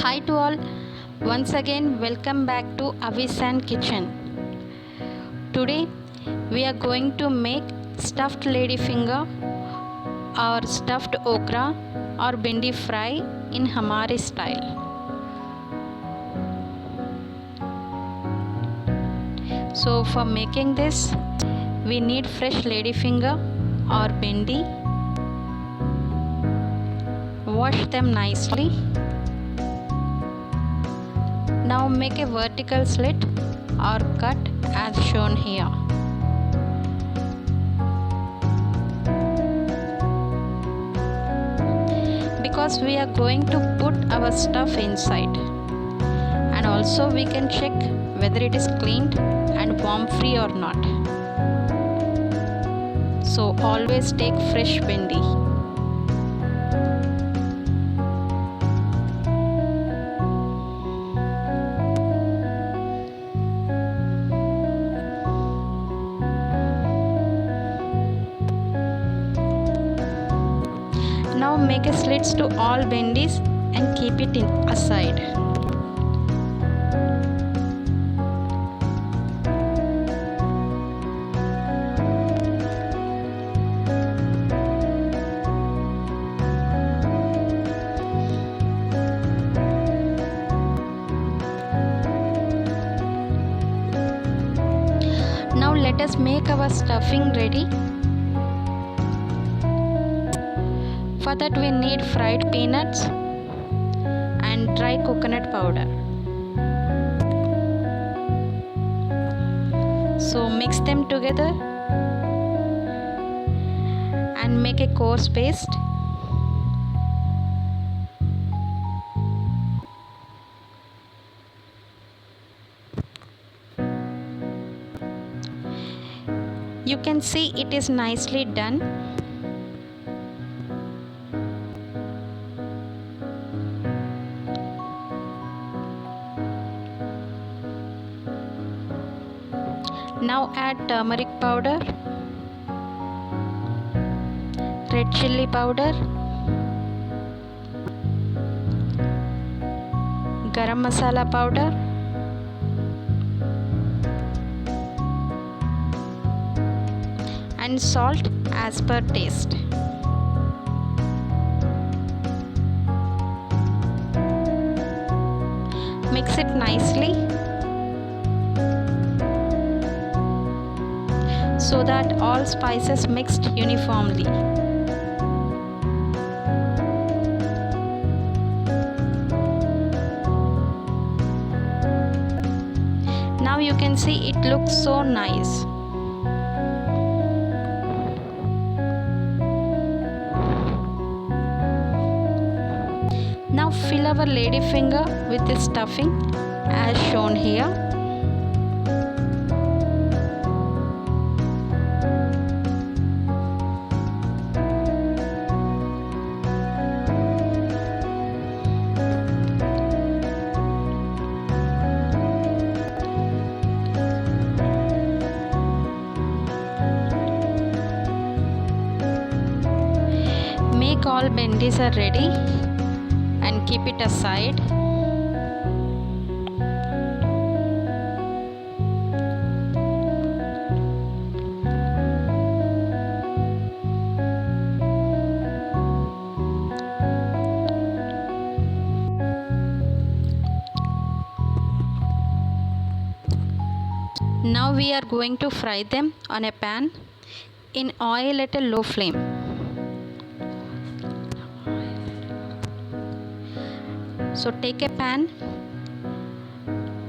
Hi to all, once again welcome back to Avisan Kitchen. Today we are going to make stuffed ladyfinger or stuffed okra or bhindi fry in Hamare style. So for making this we need fresh ladyfinger or bhindi. Wash them nicely. Now make a vertical slit or cut as shown here. Because we are going to put our stuff inside, and also we can check whether it is cleaned and worm free or not. So always take fresh bhindi. Now make a slits to all bendies and keep it aside. Now let us make our stuffing ready. For that we need fried peanuts and dry coconut powder. So mix them together and make a coarse paste. You can see it is nicely done. Now add turmeric powder, red chilli powder, garam masala powder, and salt as per taste. Mix it nicely so that all spices mixed uniformly. Now you can see it looks so nice. Now fill our ladyfinger with the stuffing as shown here. Make all bendies are ready and keep it aside. Now we are going to fry them on a pan in oil at a low flame. So take a pan,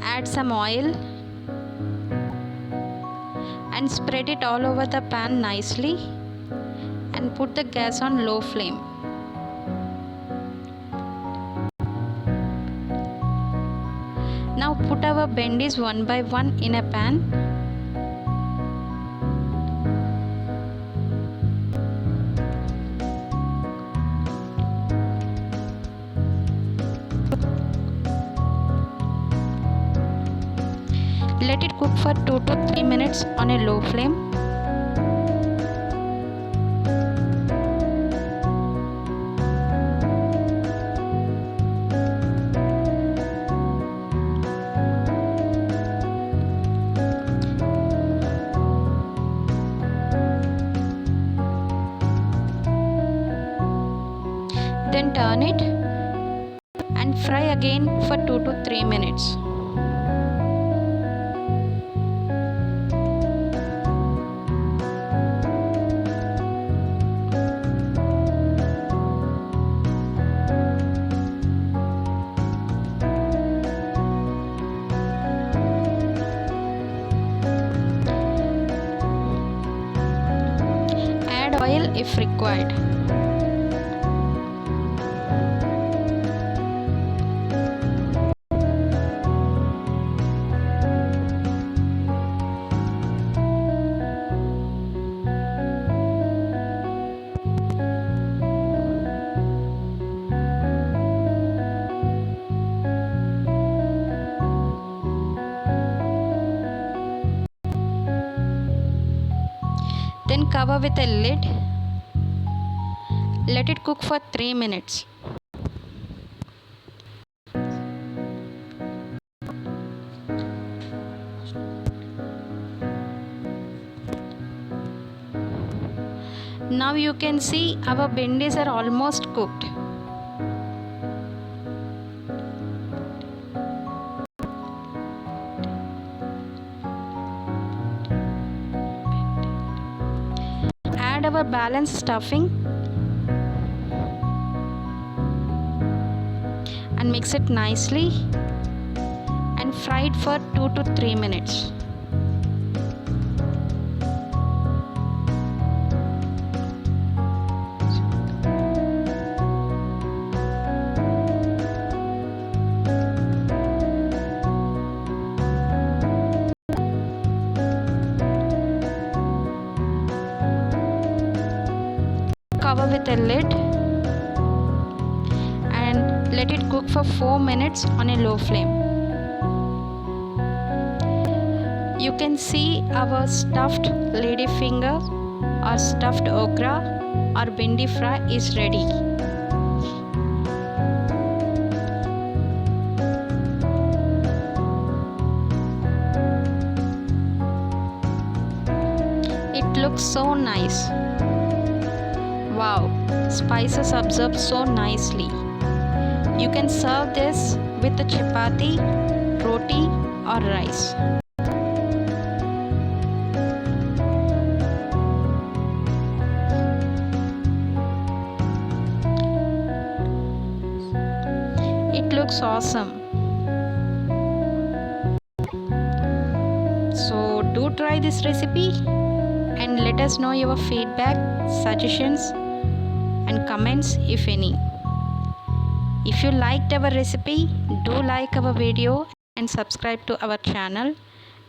add some oil and spread it all over the pan nicely and put the gas on low flame. Now put our bendies one by one in a pan. Let it cook for 2 to 3 minutes on a low flame. open it and fry again for 2 to 3 minutes. Add oil if required. Then cover with a lid. Let it cook for 3 minutes. Now you can see our bendies are almost cooked. Add our balanced stuffing and mix it nicely and fry it for 2 to 3 minutes. Cover with a lid and let it cook for 4 minutes on a low flame. You can see our stuffed ladyfinger or stuffed okra or bhindi fry is ready. It looks so nice. Wow, spices absorb so nicely. You can serve this with a chapati, roti or rice. It looks awesome. So do try this recipe and let us know your feedback, suggestions and comments if any. If you liked our recipe, do like our video and subscribe to our channel,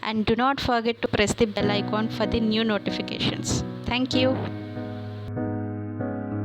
and do not forget to press the bell icon for the new notifications. Thank you.